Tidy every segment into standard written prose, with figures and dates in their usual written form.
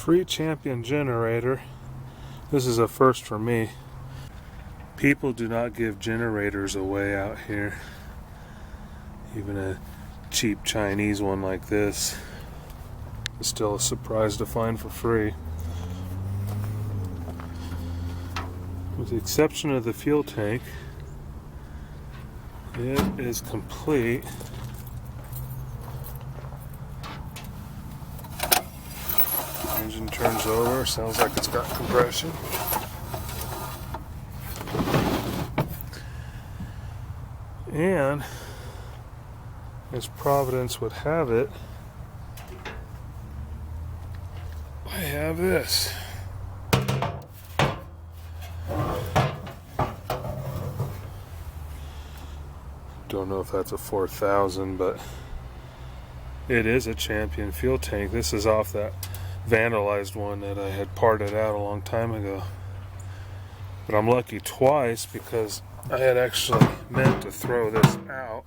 Free champion generator. This is a first for me. People do not give generators away out here. Even a cheap Chinese one like this is still a surprise to find for free. With the exception of the fuel tank, it is complete. Engine turns over, sounds like it's got compression. And as Providence would have it, I have this. Don't know if that's a 4000, but it is a champion fuel tank. This is off that vandalized one that I had parted out a long time ago. But I'm lucky twice because I had actually meant to throw this out.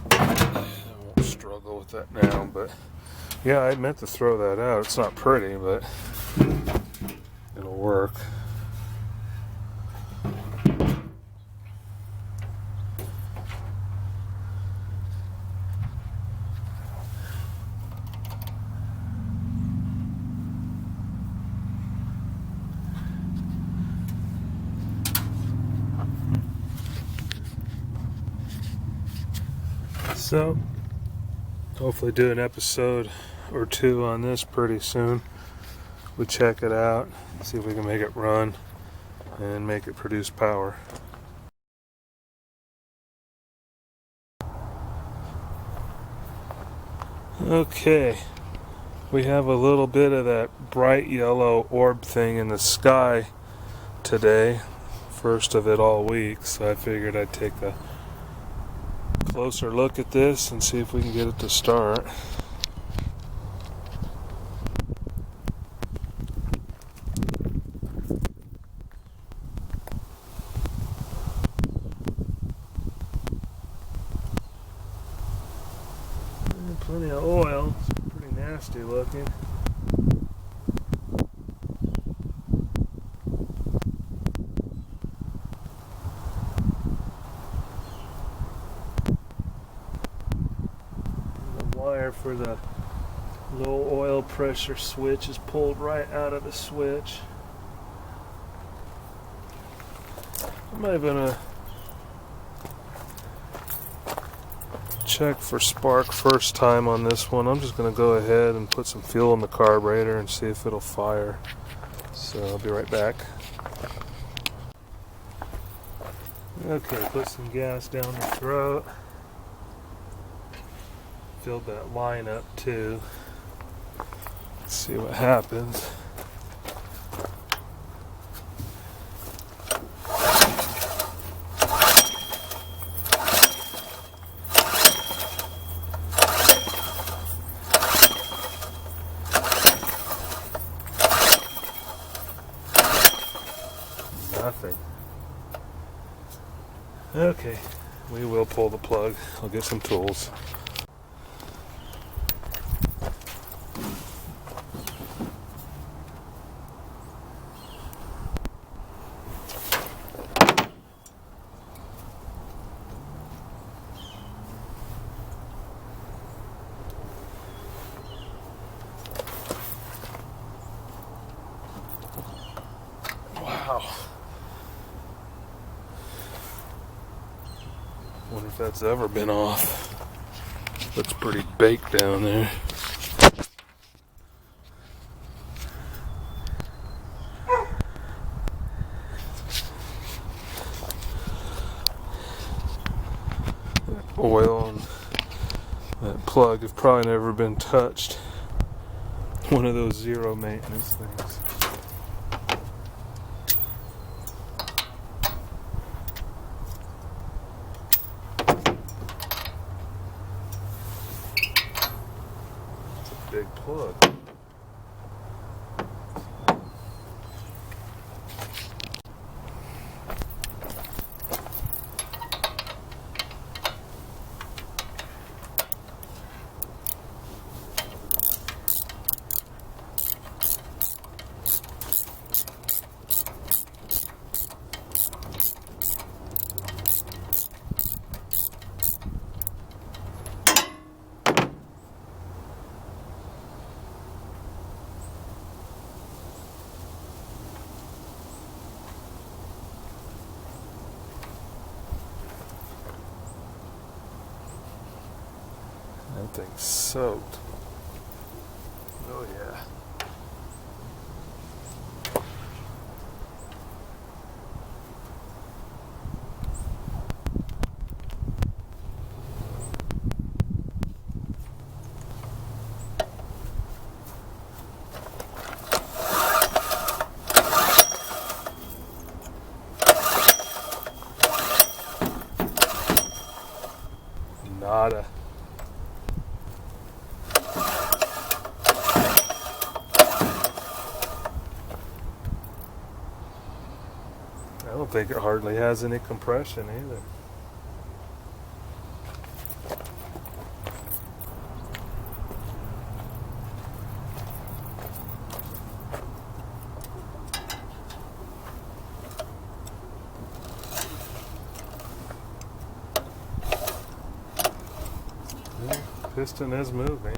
I won't struggle with that now, but yeah, I meant to throw that out. It's not pretty, but it'll work. So, hopefully do an episode or two on this pretty soon. We check it out, see if we can make it run and make it produce power. Okay, we have a little bit of that bright yellow orb thing in the sky today, first of it all week, so I figured I'd take a closer look at this and see if we can get it to start. Plenty of oil. It's pretty nasty looking. The wire for the low oil pressure switch is pulled right out of the switch. I'm not gonna check for spark first time on this one. I'm just going to go ahead and put some fuel in the carburetor and see if it'll fire. So I'll be right back. Okay, put some gas down the throat. Filled that line up too. Let's see what happens. Nothing. Okay, we will pull the plug. I'll get some tools. Wow. Wonder if that's ever been off. Looks pretty baked down there. That oil and that plug have probably never been touched. One of those zero maintenance things. Big plug. thing's soaked. Oh yeah. Nada. I don't think it hardly has any compression either. Piston is moving.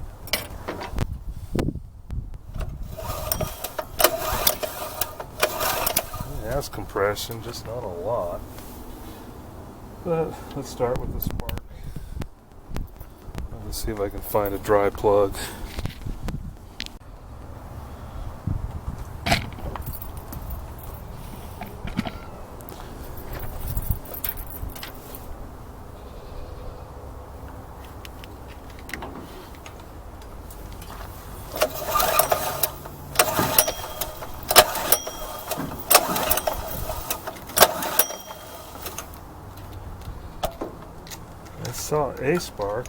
It has compression, just not a lot. But let's start with the spark. Let's see if I can find a dry plug. I saw a spark.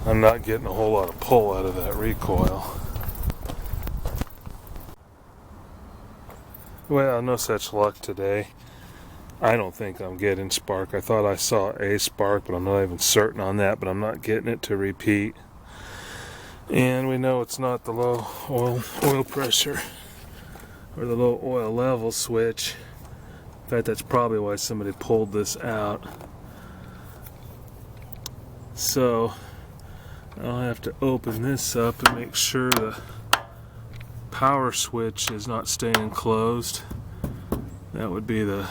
I'm not getting a whole lot of pull out of that recoil. Well, no such luck today. I don't think I'm getting spark. I thought I saw a spark, but I'm not even certain on that, but I'm not getting it to repeat. And we know it's not the low oil pressure or the low oil level switch. In fact, that's probably why somebody pulled this out. So I'll have to open this up and make sure the power switch is not staying closed. That would be the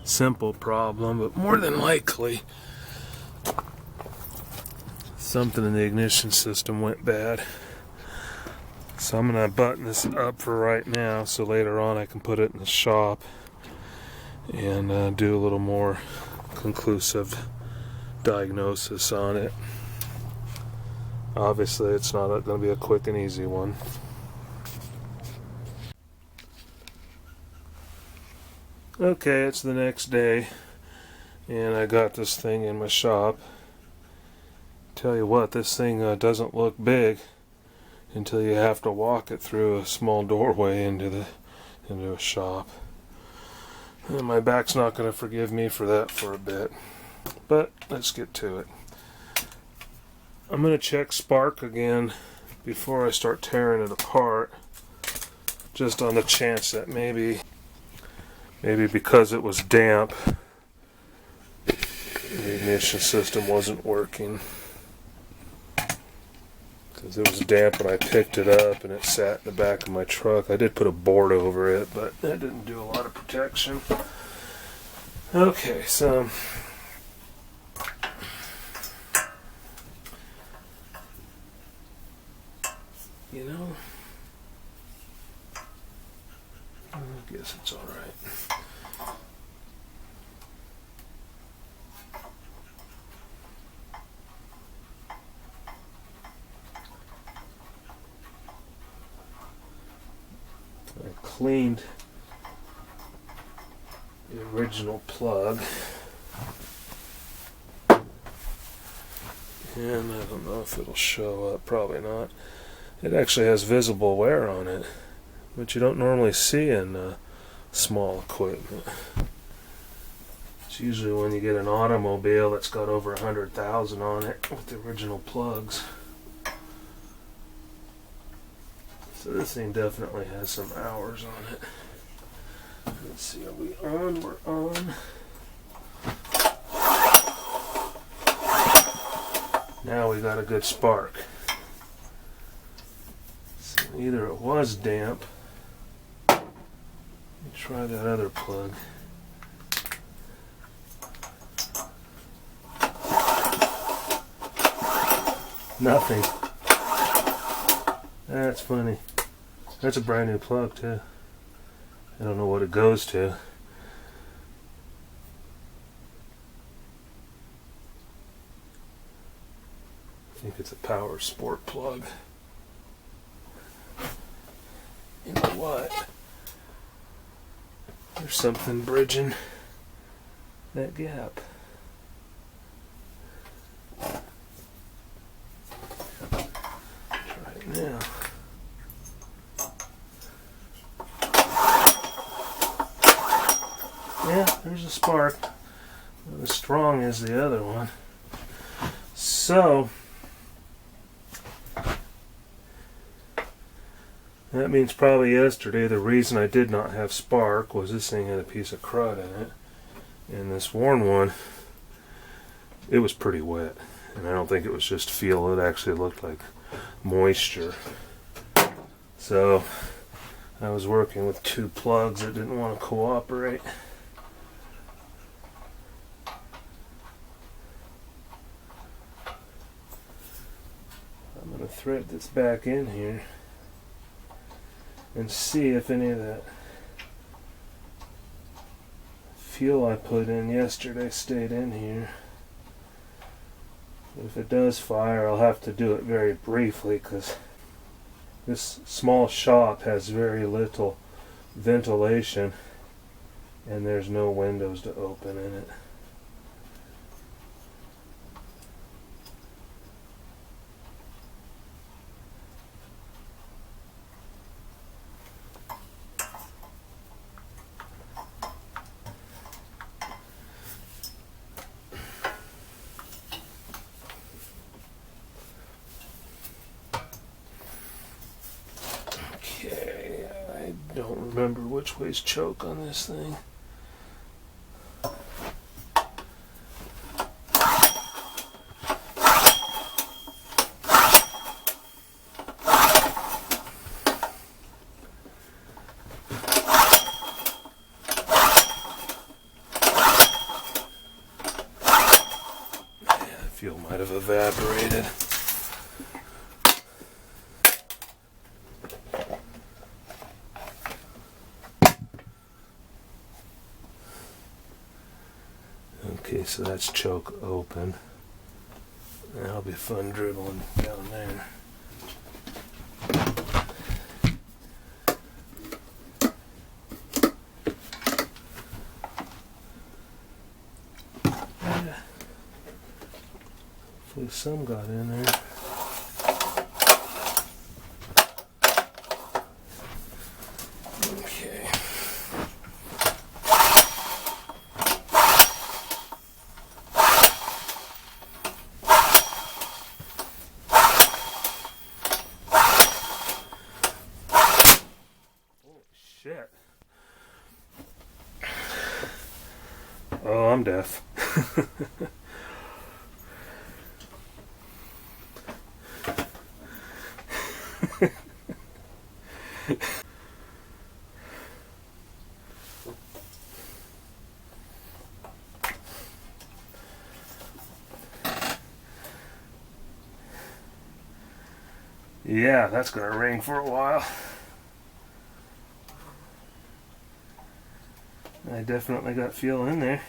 simple problem, but more than likely something in the ignition system went bad. So I'm going to button this up for right now so later on I can put it in the shop and do a little more conclusive diagnosis on it. Obviously it's not going to be a quick and easy one. Okay, it's the next day and I got this thing in my shop. Tell you what, this thing doesn't look big until you have to walk it through a small doorway into a shop. And my back's not going to forgive me for that for a bit. But let's get to it. I'm going to check spark again before I start tearing it apart, just on the chance that maybe because it was damp, the ignition system wasn't working. Because it was damp when I picked it up and it sat in the back of my truck. I did put a board over it, but that didn't do a lot of protection. Okay, so you know, I guess it's all right. cleaned the original plug. And I don't know if it'll show up, probably not. It actually has visible wear on it, which you don't normally see in small equipment. It's usually when you get an automobile that's got over 100,000 on it with the original plugs. So this thing definitely has some hours on it. Let's see, are we on? We're on. Now we got a good spark. So either it was damp. Let me try that other plug. Nothing. That's funny. That's a brand new plug too. I don't know what it goes to. I think it's a power sport plug. You know what? There's something bridging that gap. Try it now. Yeah, there's a spark. Not as strong as the other one. So that means probably yesterday the reason I did not have spark was this thing had a piece of crud in it. And this worn one, it was pretty wet. And I don't think it was just feel, it actually looked like moisture. So I was working with two plugs that didn't want to cooperate. I'm going to thread this back in here and see if any of that fuel I put in yesterday stayed in here. If it does fire, I'll have to do it very briefly because this small shop has very little ventilation and there's no windows to open in it. Don't remember which way's choke on this thing. Yeah, fuel might have evaporated. Okay, so that's choke open. That'll be fun dribbling down there. Yeah. Hopefully some got in there. Okay. Shit. Oh, I'm deaf. Yeah, that's gonna ring for a while. I definitely got fuel in there.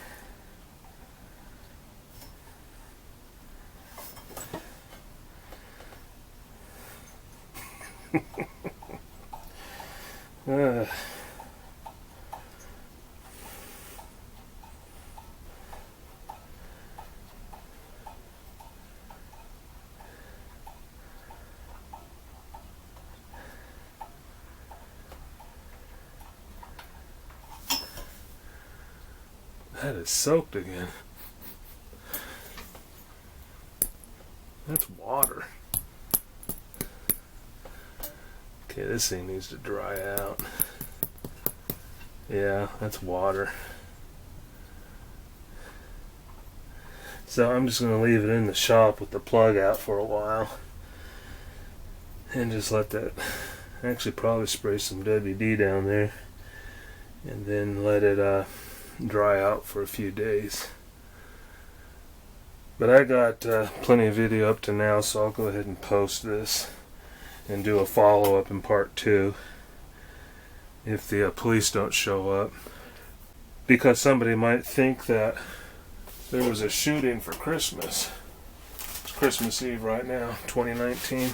That is soaked again. That's water. Okay, this thing needs to dry out. Yeah, that's water. So I'm just going to leave it in the shop with the plug out for a while. And just let that, actually probably spray some WD down there. And then let it dry out for a few days. But I got plenty of video up to now, so I'll go ahead and post this and do a follow-up in part 2 if the police don't show up. Because somebody might think that there was a shooting for Christmas. It's Christmas Eve right now, 2019.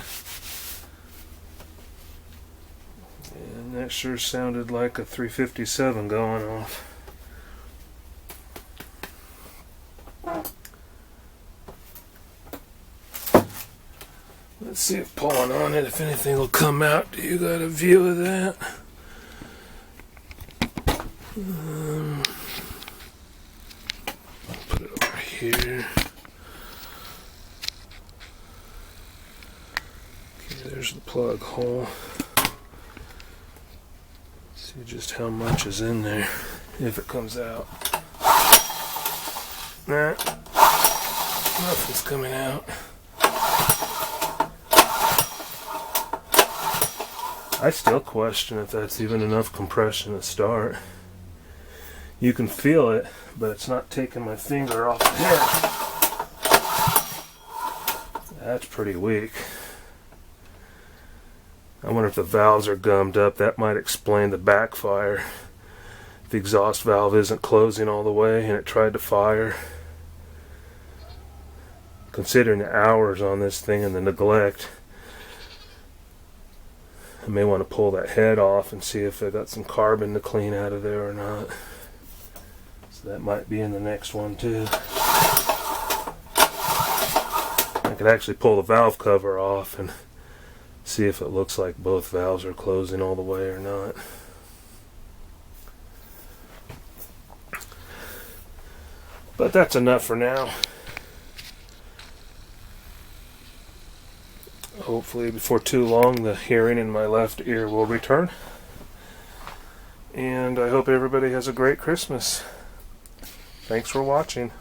And that sure sounded like a 357 going off. Let's see if pulling on it, if anything will come out. Do you got a view of that? Put it over here. Okay, there's the plug hole. See just how much is in there, if it comes out. Nah, nothing's coming out. I still question if that's even enough compression to start. You can feel it, but it's not taking my finger off the head. That's pretty weak. I wonder if the valves are gummed up. That might explain the backfire. The exhaust valve isn't closing all the way and it tried to fire. Considering the hours on this thing and the neglect, I may want to pull that head off and see if I got some carbon to clean out of there or not. So that might be in the next one too. I could actually pull the valve cover off and see if it looks like both valves are closing all the way or not. But that's enough for now. Hopefully before too long the hearing in my left ear will return. And I hope everybody has a great Christmas. Thanks for watching.